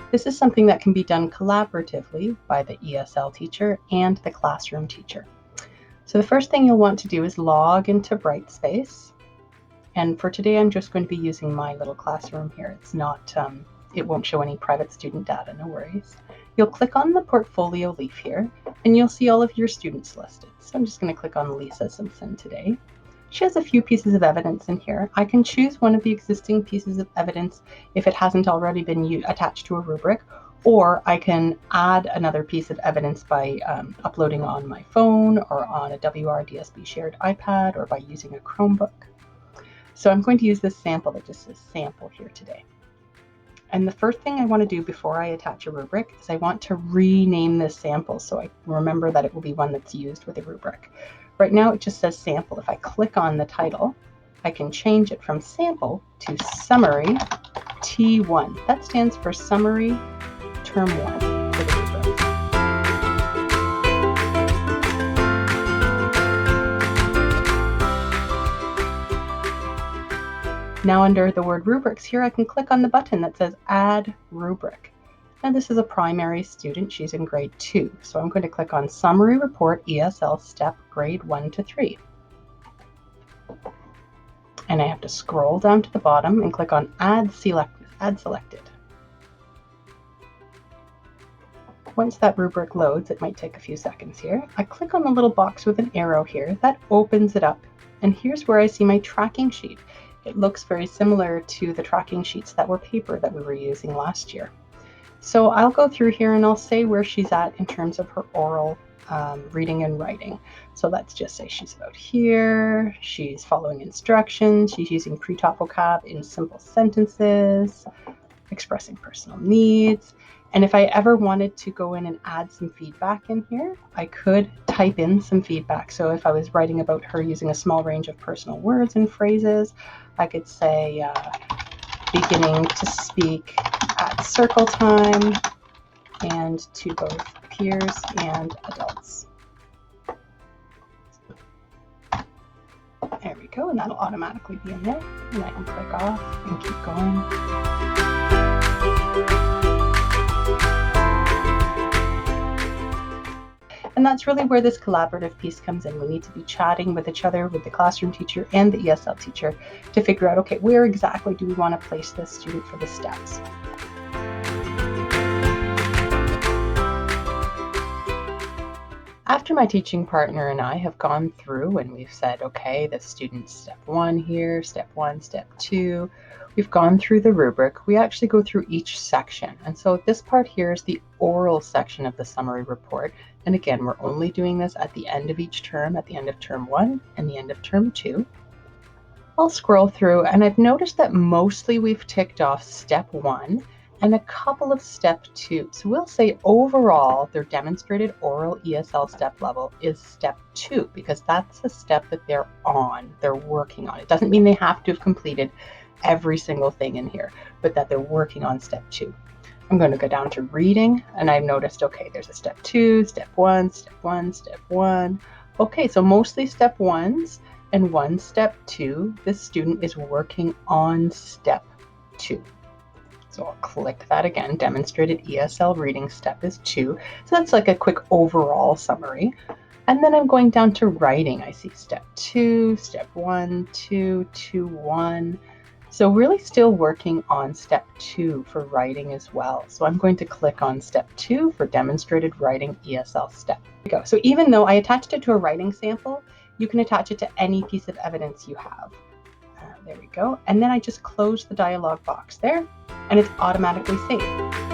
This is something that can be done collaboratively by the ESL teacher and the classroom teacher. So the first thing you'll want to do is log into Brightspace. And for today, I'm just going to be using my little classroom here. It's not, it won't show any private student data, no worries. You'll click on the portfolio leaf here, and you'll see all of your students listed. So I'm just going to click on Lisa Simpson today. She has a few pieces of evidence in here. I can choose one of the existing pieces of evidence if it hasn't already been attached to a rubric, or I can add another piece of evidence by uploading on my phone or on a WRDSB shared iPad or by using a Chromebook. So I'm going to use this sample that just says sample here today. And the first thing I want to do before I attach a rubric is I want to rename this sample so I remember that it will be one that's used with a rubric. Right now it just says sample. If I click on the title, I can change it from sample to summary T1. That stands for summary term 1 for the rubric. Now under the word rubrics here, I can click on the button that says add rubric. And this is a primary student. She's in grade 2. So I'm going to click on summary report ESL step grade 1 to 3. And I have to scroll down to the bottom and click on add selected. Once that rubric loads, it might take a few seconds here. I click on the little box with an arrow here. That opens it up. And here's where I see my tracking sheet. It looks very similar to the tracking sheets that were paper that we were using last year. So I'll go through here and I'll say where she's at in terms of her oral reading and writing. So let's just say she's about here. She's following instructions. She's using pre-taught vocab in simple sentences, expressing personal needs. And if I ever wanted to go in and add some feedback in here, I could type in some feedback. So if I was writing about her using a small range of personal words and phrases, I could say beginning to speak at circle time and to both peers and adults. There we go, and that'll automatically be in there. And I can click off and keep going. And that's really where this collaborative piece comes in. We need to be chatting with each other, with the classroom teacher and the ESL teacher to figure out, okay, where exactly do we want to place this student for the steps? After my teaching partner and I have gone through and we've said, okay, the student's step 1 here, step 1, step 2, we've gone through the rubric, we actually go through each section. And so this part here is the oral section of the summary report. And again, we're only doing this at the end of each term, at the end of term 1 and the end of term 2. I'll scroll through and I've noticed that mostly we've ticked off step 1 and a couple of step 2. So we'll say overall their demonstrated oral ESL step level is step 2 because that's the step that they're on, they're working on. It doesn't mean they have to have completed every single thing in here, but that they're working on step 2. I'm going to go down to reading and I've noticed, okay, there's a step 2, step 1, step 1, step 1. Okay, so mostly step 1s and 1 step 2. This student is working on step 2. So I'll click that again. Demonstrated ESL reading step is 2. So that's like a quick overall summary. And then I'm going down to writing. I see step 2, step 1, 2, 2, 1. So really still working on step 2 for writing as well. So I'm going to click on step 2 for demonstrated writing ESL step. There we go. So even though I attached it to a writing sample, you can attach it to any piece of evidence you have. There we go. And then I just close the dialog box there and it's automatically saved.